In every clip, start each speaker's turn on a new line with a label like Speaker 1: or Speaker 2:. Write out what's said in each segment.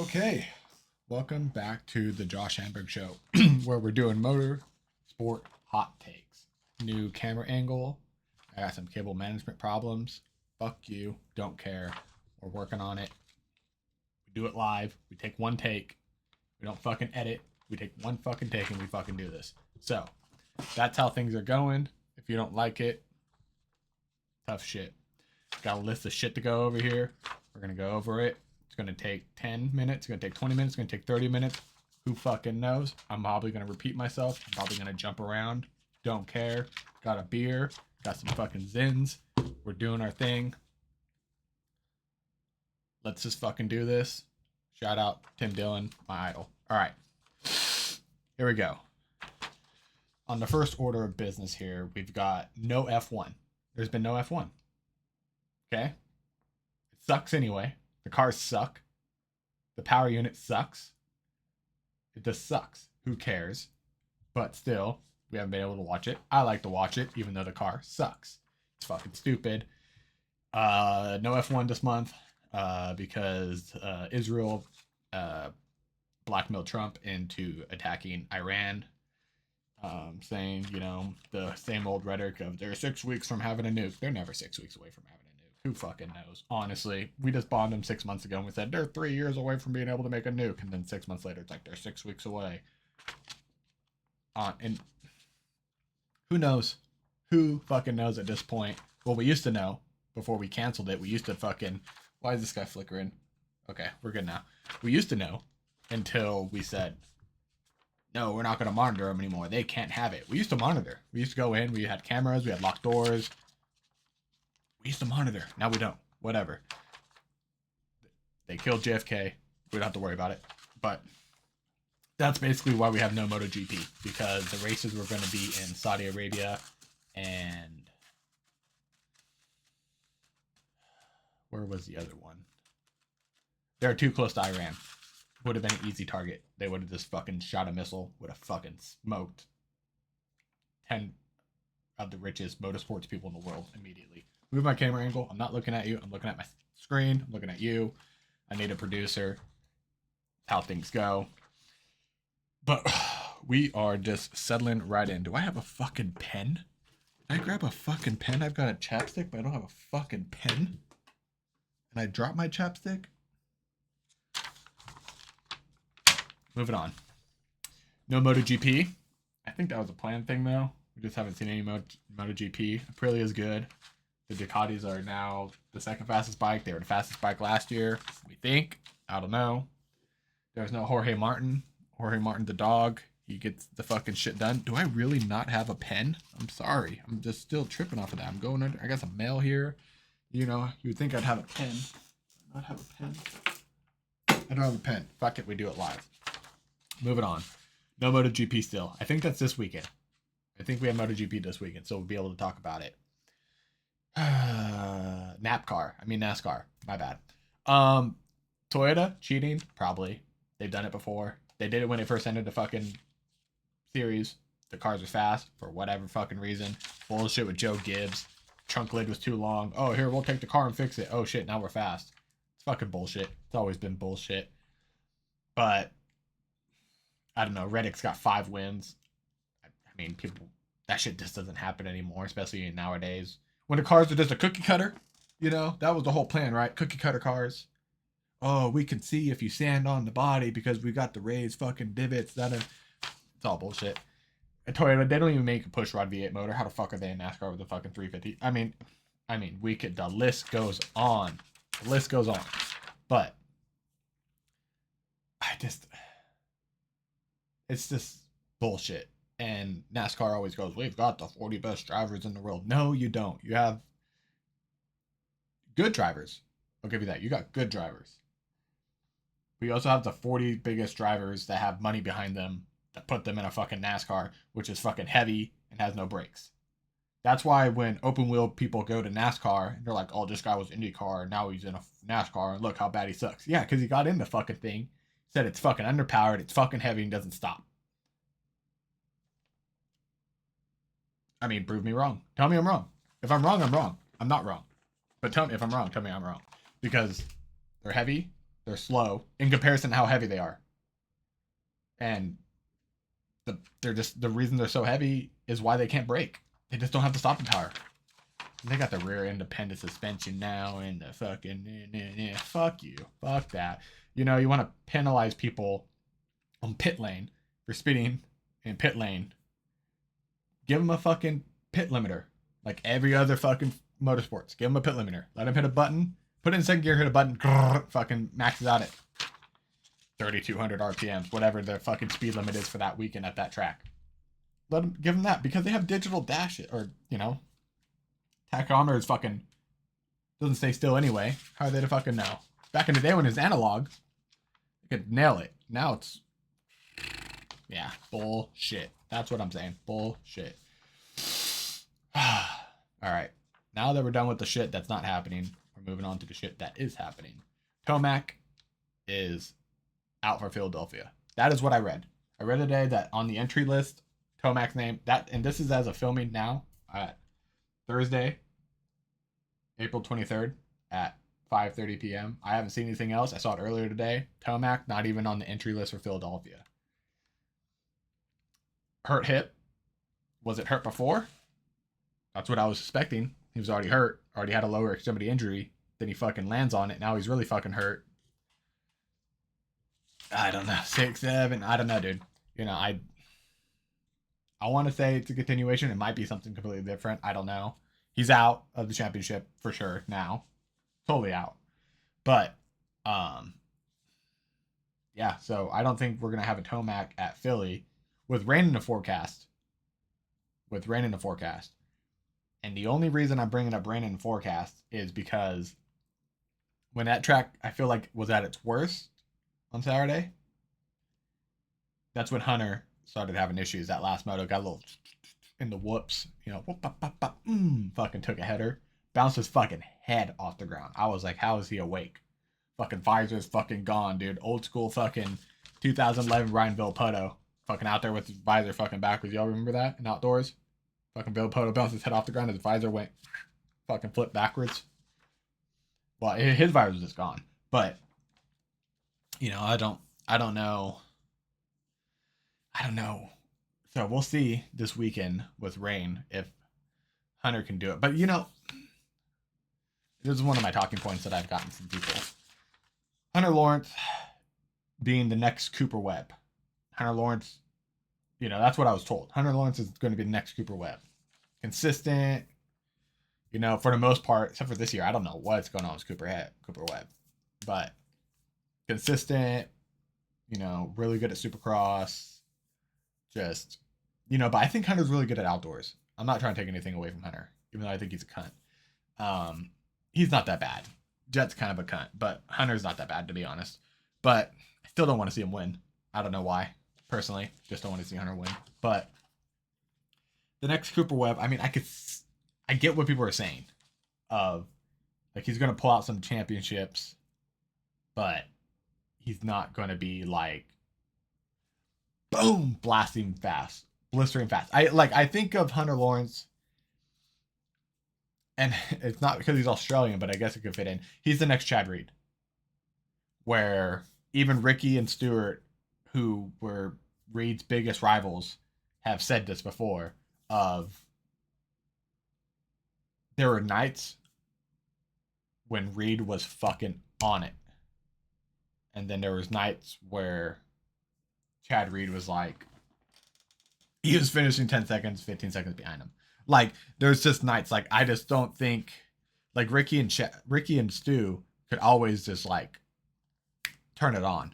Speaker 1: Okay, welcome back to the Josh Hamburg Show, where we're doing motorsport hot takes. New camera angle. I got some cable management problems. Fuck you. Don't care. We're working on it. We do it live. We take one take. We don't fucking edit. We take one fucking take and we fucking do this. So, that's how things are going. If you don't like it, tough shit. Got a list of shit to go over here. We're going to go over it. It's going to take 10 minutes. It's going to take 20 minutes. It's going to take 30 minutes. Who fucking knows? I'm probably going to repeat myself. I'm probably going to jump around. Don't care. Got a beer. Got some fucking zins. We're doing our thing. Let's just fucking do this. Shout out Tim Dillon, my idol. All right. Here we go. On the first order of business here, we've got no F1. There's been no F1. Okay? It sucks anyway. The cars suck. The power unit sucks. It just sucks. Who cares? But still, we haven't been able to watch it. I like to watch it, even though the car sucks. It's fucking stupid. No F1 this month because Israel blackmailed Trump into attacking Iran, saying, you know, the same old rhetoric of they're 6 weeks from having a nuke. They're never 6 weeks away from having a nuke. Who fucking knows? Honestly, we just bombed them 6 months ago and we said they're 3 years away from being able to make a nuke. And then 6 months later, it's like they're 6 weeks away. And who knows? Who fucking knows at this point? Well, we used to know before we canceled it. We used to fucking... Why is this guy flickering? Okay, we're good now. We used to know until we said, no, we're not going to monitor them anymore. They can't have it. We used to monitor. We used to go in. We had cameras. We had locked doors. We used to monitor. Now we don't. Whatever. They killed JFK. We don't have to worry about it. But that's basically why we have no MotoGP. Because the races were going to be in Saudi Arabia and... Where was the other one? They're too close to Iran. Would have been an easy target. They would have just fucking shot a missile. Would have fucking smoked 10 of the richest motorsports people in the world immediately. Move my camera angle. I'm not looking at you. I'm looking at my screen. I'm looking at you. I need a producer. How things go. But we are just settling right in. Do I have a fucking pen? Did I grab a fucking pen? I've got a chapstick, but I don't have a fucking pen. And I dropped my chapstick. Moving on. No MotoGP. I think that was a planned thing, though. We just haven't seen any MotoGP. Aprilia is good. The Ducatis are now the second fastest bike. They were the fastest bike last year, we think. I don't know. There's no Jorge Martin. Jorge Martin, the dog. He gets the fucking shit done. Do I really not have a pen? I'm sorry. I'm just still tripping off of that. I'm going under. I got some mail here. You know, you would think I'd have a pen. I not have a pen. I don't have a pen. Fuck it. We do it live. Moving on. No MotoGP still. I think that's this weekend. I think we have MotoGP this weekend, so we'll be able to talk about it. NASCAR. My bad. Toyota cheating? Probably. They've done it before. They did it when it first entered the fucking series. The cars were fast for whatever fucking reason. Bullshit with Joe Gibbs. Trunk lid was too long. Oh, here, we'll take the car and fix it. Oh, shit, now we're fast. It's fucking bullshit. It's always been bullshit. But, I don't know. Reddick's got 5 wins. I mean, people... That shit just doesn't happen anymore, especially nowadays. When the cars are just a cookie cutter, you know, that was the whole plan, right? Cookie cutter cars. Oh, we can see if you sand on the body because we got the raised fucking divots. It's all bullshit. And Toyota, they don't even make a push rod V8 motor. How the fuck are they in NASCAR with a fucking 350? I mean, the list goes on. The list goes on. But, it's just bullshit. And NASCAR always goes, we've got the 40 best drivers in the world. No, you don't. You have good drivers. I'll give you that. You got good drivers. But you also have the 40 biggest drivers that have money behind them that put them in a fucking NASCAR, which is fucking heavy and has no brakes. That's why when open wheel people go to NASCAR, they're like, oh, this guy was IndyCar, now he's in a NASCAR, and look how bad he sucks. Yeah, because he got in the fucking thing, said it's fucking underpowered, it's fucking heavy, and doesn't stop. I mean, prove me wrong. Tell me I'm wrong. If I'm wrong, I'm wrong. I'm not wrong. But tell me if I'm wrong, tell me I'm wrong. Because they're heavy, They're slow in comparison to how heavy they are. And they're just the reason they're so heavy is why they can't brake. They just don't have the stopping power. They got the rear independent suspension now and the fucking fuck you. Fuck that. You know, you want to penalize people on pit lane for speeding in pit lane. Give them a fucking pit limiter. Like every other fucking motorsports. Give them a pit limiter. Let them hit a button. Put it in second gear, hit a button. Grrr, fucking maxes out at 3,200 RPMs. Whatever the fucking speed limit is for that weekend at that track. Give them that. Because they have digital dash it. Or, you know, tachometer is fucking doesn't stay still anyway. How are they to fucking know? Back in the day when it was analog, you could nail it. Now it's bullshit. That's what I'm saying. Bullshit. Alright. Now that we're done with the shit that's not happening, we're moving on to the shit that is happening. Tomac is out for Philadelphia. That is what I read. I read today that on the entry list, Tomac's name, and this is as of filming now, Thursday, April 23rd at 5:30 p.m. I haven't seen anything else. I saw it earlier today. Tomac, not even on the entry list for Philadelphia. Hurt hip. Was it hurt before? That's what I was suspecting. He was already hurt. Already had a lower extremity injury. Then he fucking lands on it. Now he's really fucking hurt. I don't know. 6, 7. I don't know, dude. You know, I want to say it's a continuation. It might be something completely different. I don't know. He's out of the championship for sure now. Totally out. But, yeah, so I don't think we're going to have a Tomac at Philly with rain in the forecast. And the only reason I'm bringing up rain in the forecast is because when that track, I feel like, was at its worst on Saturday, that's when Hunter started having issues. That last moto got a little in the whoops, you know, fucking took a header, bounced his fucking head off the ground. I was like, how is he awake? Fucking visor's fucking gone, dude. Old school fucking 2011 Ryan Villopoto, fucking out there with his visor fucking backwards. Y'all remember that in outdoors? Fucking Villopoto bounced his head off the ground, his visor went fucking flipped backwards. Well, his visor was just gone, but you know, I don't know. So we'll see this weekend with rain if Hunter can do it. But you know, this is one of my talking points that I've gotten from people. Hunter Lawrence being the next Cooper Webb. Hunter Lawrence, you know, that's what I was told. Hunter Lawrence is going to be the next Cooper Webb. Consistent, you know, for the most part, except for this year. I don't know what's going on with Cooper Webb. But consistent, you know, really good at Supercross. Just, you know, but I think Hunter's really good at outdoors. I'm not trying to take anything away from Hunter, even though I think he's a cunt. He's not that bad. Jet's kind of a cunt, but Hunter's not that bad, to be honest. But I still don't want to see him win. I don't know why. Personally, just don't want to see Hunter win. But the next Cooper Webb, I mean, I get what people are saying. Of, like, he's going to pull out some championships, but he's not going to be, like, boom, blasting fast, blistering fast. I think of Hunter Lawrence, and it's not because he's Australian, but I guess it could fit in. He's the next Chad Reed, where even Ricky and Stewart, who were Reed's biggest rivals, have said this before. Of there were nights when Reed was fucking on it, and then there was nights where Chad Reed was like, he was finishing 10 seconds, 15 seconds behind him. Like, there's just nights, like, I just don't think, like, Ricky and Stu could always just, like, turn it on.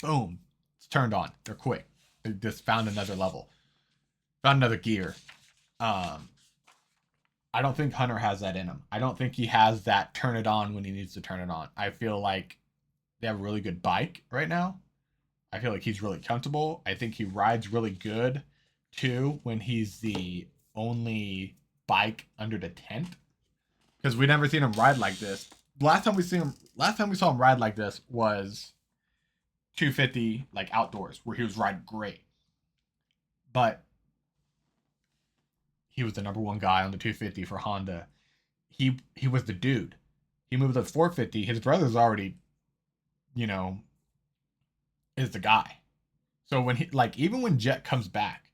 Speaker 1: Boom. It's turned on. They're quick. They just found another level. Found another gear. I don't think Hunter has that in him. I don't think he has that turn it on when he needs to turn it on. I feel like they have a really good bike right now. I feel like he's really comfortable. I think he rides really good, too, when he's the only bike under the tent. Because we never seen him ride like this. Last time we saw him ride like this was 250, like, outdoors, where he was riding great. But he was the number one guy on the 250 for Honda. He was the dude. He moved to 450. His brother's already you know, is the guy. So when he like even when Jet comes back,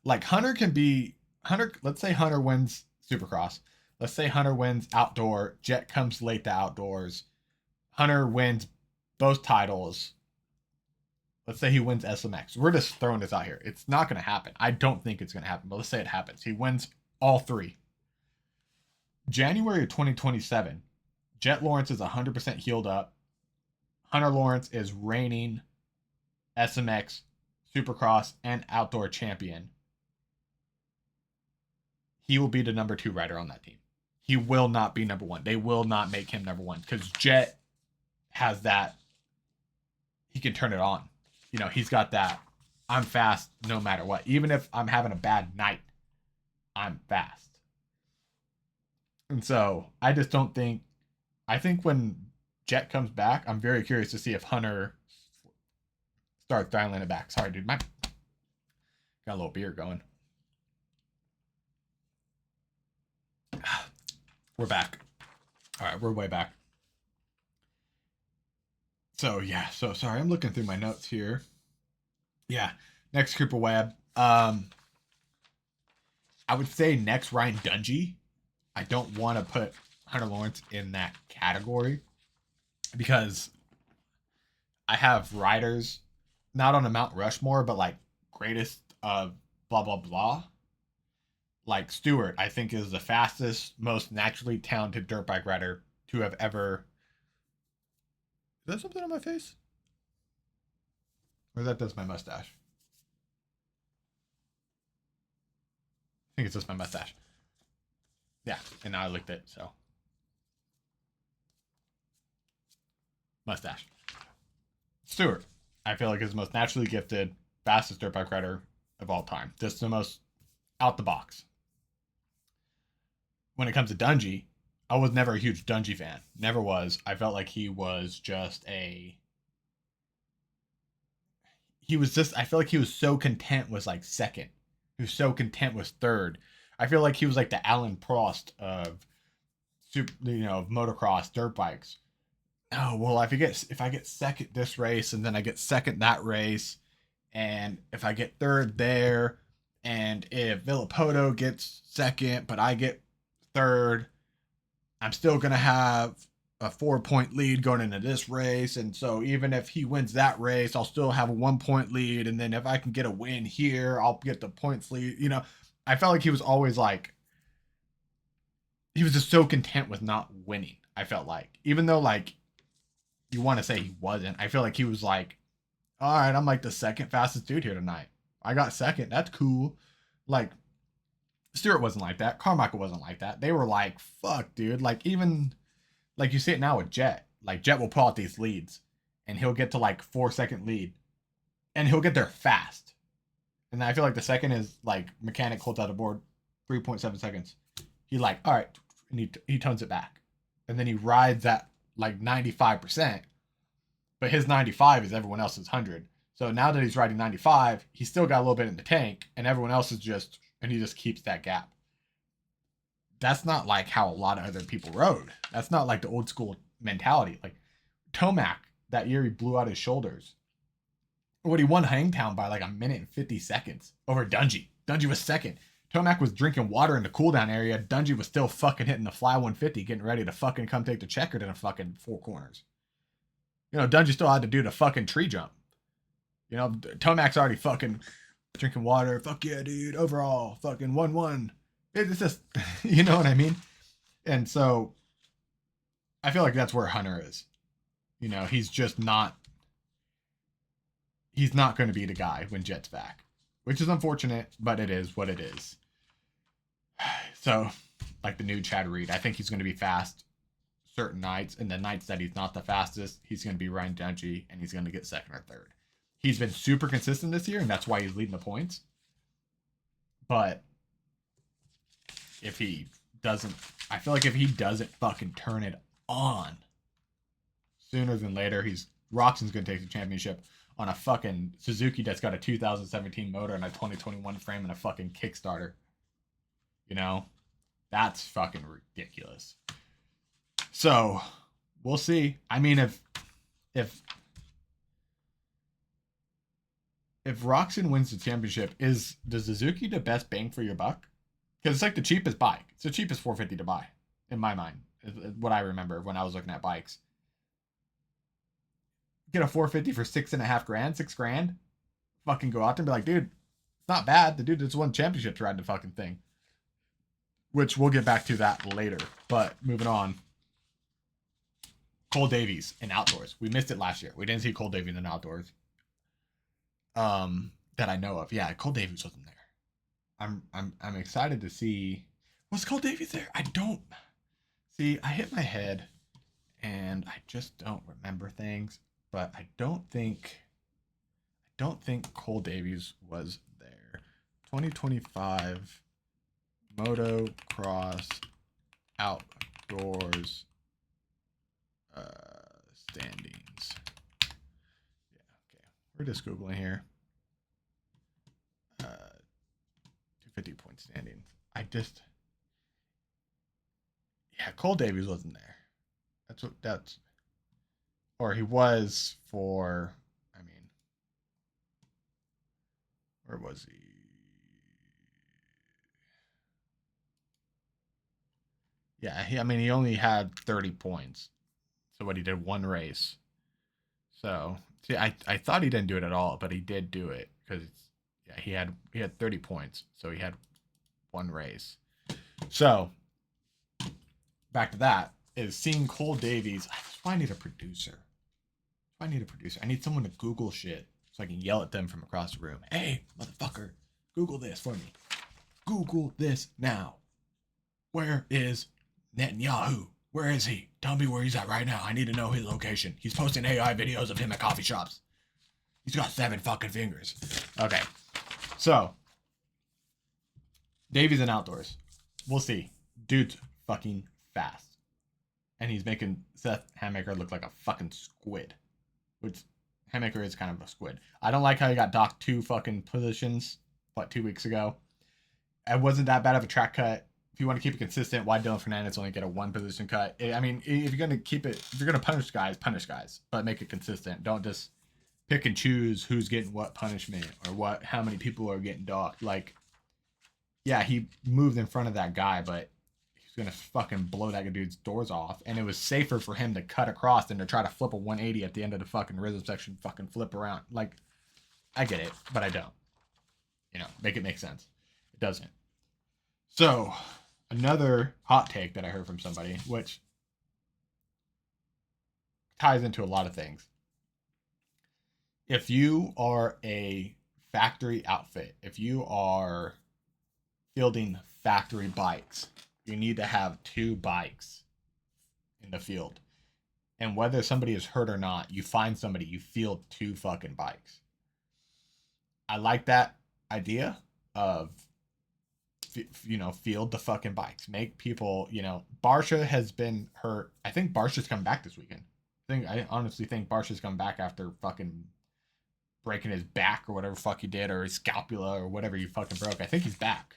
Speaker 1: like Hunter can be Hunter. Let's say Hunter wins Supercross. Let's say Hunter wins outdoor. Jet comes late to outdoors. Hunter wins both titles. Let's say he wins SMX. We're just throwing this out here. It's not going to happen. I don't think it's going to happen, but let's say it happens. He wins all three. January of 2027, Jet Lawrence is 100% healed up. Hunter Lawrence is reigning SMX, Supercross, and outdoor champion. He will be the number 2 rider on that team. He will not be number 1. They will not make him number 1 because Jet has that. He can turn it on. You know, he's got that. I'm fast no matter what. Even if I'm having a bad night, I'm fast. And so I just don't think. I think when Jet comes back, I'm very curious to see if Hunter starts dialing it back. Sorry, dude. Got a little beer going. We're back. All right, we're way back. So yeah, so sorry, I'm looking through my notes here. Yeah, next Cooper Webb. I would say next Ryan Dungey. I don't want to put Hunter Lawrence in that category because I have riders not on a Mount Rushmore, but like greatest of blah blah blah. Like Stewart, I think is the fastest, most naturally talented dirt bike rider to have ever. Is that something on my face? Or is that just my mustache? I think it's just my mustache. Yeah, and now I licked it, so. Mustache. Stewart, I feel like is the most naturally gifted, fastest dirt bike rider of all time. Just the most out the box. When it comes to Dungey, I was never a huge Dungey fan. Never was. I felt like he was just a. He was just. I feel like he was so content with like second. He was so content with third. I feel like he was like the Alan Prost of, of motocross dirt bikes. Oh well, if I get second this race and then I get second that race, and if I get third there, and if Villapoto gets second but I get third, I'm still going to have a 4-point lead going into this race. And so even if he wins that race, I'll still have a 1-point lead. And then if I can get a win here, I'll get the points lead. You know, I felt like he was always like, he was just so content with not winning. I felt like, even though like you want to say he wasn't, I feel like he was like, all right, I'm like the second fastest dude here tonight. I got second. That's cool. Like, Stewart wasn't like that. Carmichael wasn't like that. They were like, fuck, dude. Like, even, like, you see it now with Jet. Like, Jet will pull out these leads, and he'll get to, like, 4-second lead, and he'll get there fast. And I feel like the second is, like, mechanic holds out a board, 3.7 seconds. He, like, all right, and he tones it back. And then he rides at, like, 95%, but his 95 is everyone else's 100. So now that he's riding 95, he's still got a little bit in the tank, and everyone else is just, and he just keeps that gap. That's not like how a lot of other people rode. That's not like the old school mentality. Like Tomac, that year he blew out his shoulders. What he won Hangtown by like a minute and 50 seconds over Dungey. Dungey was second. Tomac was drinking water in the cooldown area. Dungey was still fucking hitting the fly 150, getting ready to fucking come take the checkered in a fucking 4 corners. You know, Dungey still had to do the fucking tree jump. You know, Tomac's already fucking drinking water. Fuck yeah, dude. Overall, fucking 1-1. It's just, you know what I mean? And so, I feel like that's where Hunter is. You know, he's just not, he's not going to be the guy when Jet's back. Which is unfortunate, but it is what it is. So, like the new Chad Reed, I think he's going to be fast certain nights. And the nights that he's not the fastest, he's going to be Ryan Dungey, and he's going to get second or third. He's been super consistent this year, and that's why he's leading the points. But if he doesn't, I feel like if he doesn't fucking turn it on sooner than later, Roxon's going to take the championship on a fucking Suzuki that's got a 2017 motor and a 2021 frame and a fucking Kickstarter. You know, that's fucking ridiculous. So we'll see. I mean, if if Roxon wins the championship, does Suzuki the best bang for your buck? Because it's like the cheapest bike. It's the cheapest 450 to buy, in my mind. Is what I remember when I was looking at bikes. Get a 450 for $6.5 grand, $6 grand. Fucking go out there and be like, dude, it's not bad. The dude that's won championships riding the fucking thing. Which we'll get back to that later. But moving on. Cole Davies in outdoors. We missed it last year. We didn't see Cole Davies in outdoors. That I know of. Yeah, Cole Davies wasn't there. I'm excited to see. Was Cole Davies there? I don't see. I hit my head, and I just don't remember things. But I don't think Cole Davies was there. 2025 Motocross outdoors standings. Yeah, okay. We're just Googling here. 250 point standings. Cole Davies wasn't there. Or he was for, I mean, where was he? Yeah, he only had 30 points. So what, he did one race. So, see, I thought he didn't do it at all, but he did do it because he had 30 points. So he had one race. So, back to that is seeing Cole Davies. That's why I need a producer. I need someone to Google shit so I can yell at them from across the room. Hey, motherfucker, Google this for me. Google this now. Where is Netanyahu? Where is he? Tell me where he's at right now. I need to know his location. He's posting AI videos of him at coffee shops. He's got 7 fucking fingers. Okay. So, Davies in outdoors. We'll see. Dude's fucking fast. And he's making Seth Hammaker look like a fucking squid. Which, Hammaker is kind of a squid. I don't like how he got docked 2 fucking positions, 2 weeks ago. It wasn't that bad of a track cut. If you want to keep it consistent, why Dylan Fernandez only get a 1 position cut? I mean, if you're going to keep it, if you're going to punish guys, but make it consistent. Don't just pick and choose who's getting what punishment or how many people are getting docked. Like, yeah, he moved in front of that guy, but he's going to fucking blow that dude's doors off. And it was safer for him to cut across than to try to flip a 180 at the end of the fucking rhythm section, fucking flip around. Like, I get it, but I don't. Make it make sense. It doesn't. So, another hot take that I heard from somebody, which ties into a lot of things. If you are a factory outfit, if you are fielding factory bikes, you need to have 2 bikes in the field. And whether somebody is hurt or not, you find somebody, you field 2 fucking bikes. I like that idea of, field the fucking bikes. Make people, Barsha has been hurt. I think Barsha's come back this weekend. I honestly think Barsha's come back after fucking breaking his back or whatever fuck he did, or his scapula or whatever he fucking broke. I think he's back.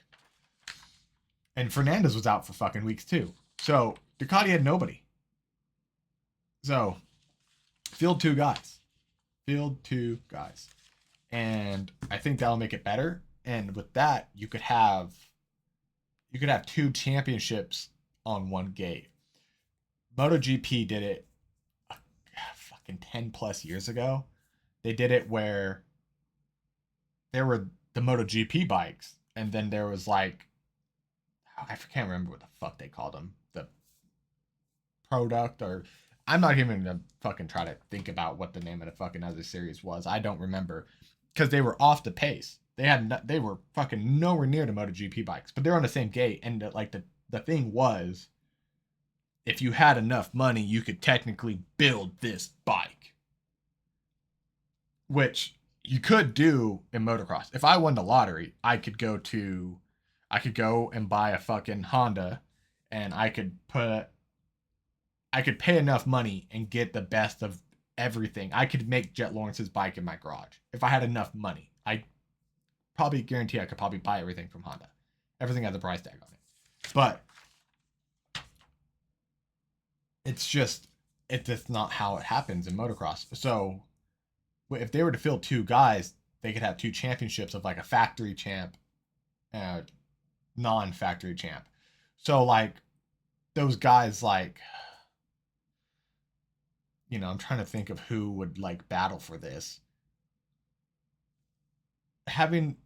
Speaker 1: And Fernandez was out for fucking weeks too. So Ducati had nobody. So field 2 guys. And I think that'll make it better. And with that, you could have 2 championships on 1 gate. MotoGP did it fucking 10 plus years ago. They did it where there were the MotoGP bikes, and then there was like, I can't remember what the fuck they called them. The product, or I'm not even gonna fucking try to think about what the name of the fucking other series was. I don't remember, because they were off the pace. They were fucking nowhere near the MotoGP bikes, but they're on the same gate. And the thing was, if you had enough money, you could technically build this bike, which you could do in motocross. If I won the lottery, I could go and buy a fucking Honda, and I could pay enough money and get the best of everything. I could make Jet Lawrence's bike in my garage if I had enough money. I probably guarantee I could probably buy everything from Honda. Everything has a price tag on it. But it's just not how it happens in motocross. So if they were to field 2 guys, they could have 2 championships of like a factory champ and a non-factory champ. So like those guys, like, you know, I'm trying to think of who would like battle for this. Having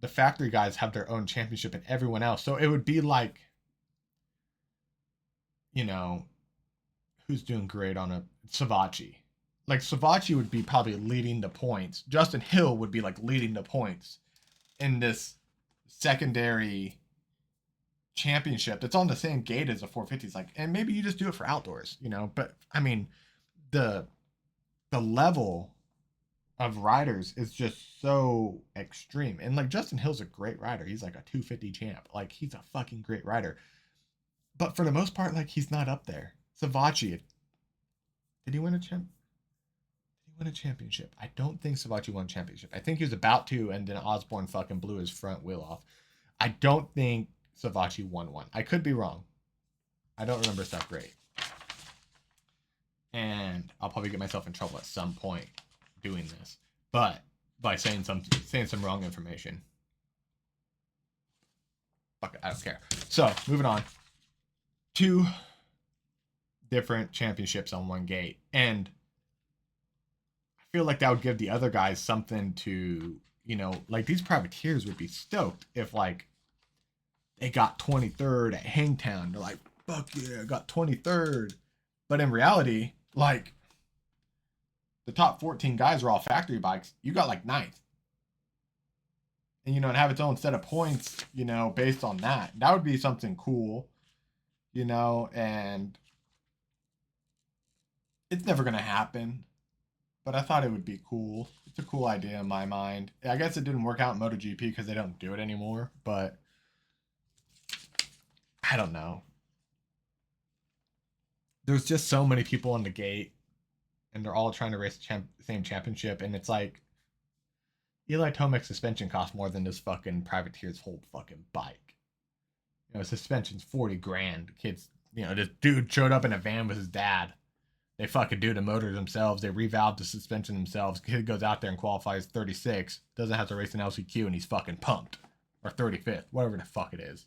Speaker 1: the factory guys have their own championship and everyone else. So it would be like, you know, who's doing great on a Savachi. Like Savachi would be probably leading the points. Justin Hill would be like leading the points in this secondary championship that's on the same gate as the 450s. Like, and maybe you just do it for outdoors, you know. But I mean, the level of riders is just so extreme. And like Justin Hill's a great rider. He's like a 250 champ. Like he's a fucking great rider. But for the most part, like he's not up there. Savachi, did he win a champ? Did he win a championship? I don't think Savachi won a championship. I think he was about to, and then Osborne fucking blew his front wheel off. I don't think Savachi won one. I could be wrong. I don't remember stuff great. And I'll probably get myself in trouble at some point doing this, but by saying some wrong information. Fuck it, I don't care. So moving on. 2 different championships on one gate, and I feel like that would give the other guys something to, you know, like these privateers would be stoked if like they got 23rd at Hangtown. They're like, fuck yeah, I got 23rd. But in reality, like the top 14 guys are all factory bikes. You got like 9th. And, you know, and have its own set of points, you know, based on that. That would be something cool, you know, and it's never going to happen. But I thought it would be cool. It's a cool idea in my mind. I guess it didn't work out in MotoGP because they don't do it anymore. But I don't know. There's just so many people on the gate, and they're all trying to race the same championship, and it's like Eli Tomac's suspension costs more than this fucking privateer's whole fucking bike. You know, suspension's 40 grand. Kids, you know, this dude showed up in a van with his dad. They fucking do the motors themselves. They revalve the suspension themselves. Kid goes out there and qualifies 36. Doesn't have to race an LCQ, and he's fucking pumped. Or 35th, whatever the fuck it is.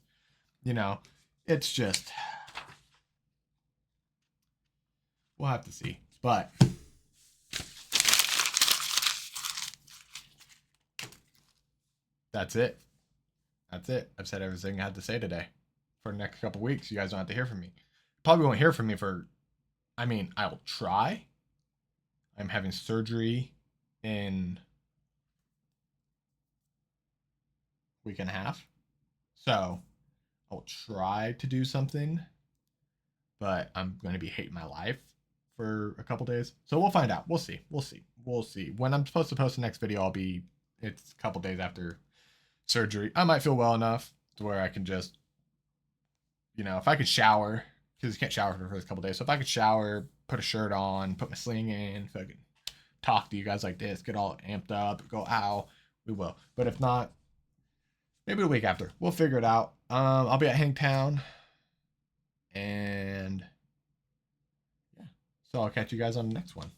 Speaker 1: You know, it's just, we'll have to see. But that's it. That's it. I've said everything I had to say today. For the next couple weeks, you guys don't have to hear from me. Probably won't hear from me for, I mean, I will try. I'm having surgery in a week and a half. So I'll try to do something, but I'm going to be hating my life for a couple days. So we'll find out. We'll see. When I'm supposed to post the next video, it's a couple days after surgery. I might feel well enough to where I can just, you know, if I could shower, because you can't shower for the first couple days. So if I could shower, put a shirt on, put my sling in, if I could talk to you guys like this, get all amped up, go, ow, we will. But if not, maybe the week after. We'll figure it out. I'll be at Hangtown. And yeah. So I'll catch you guys on the next one.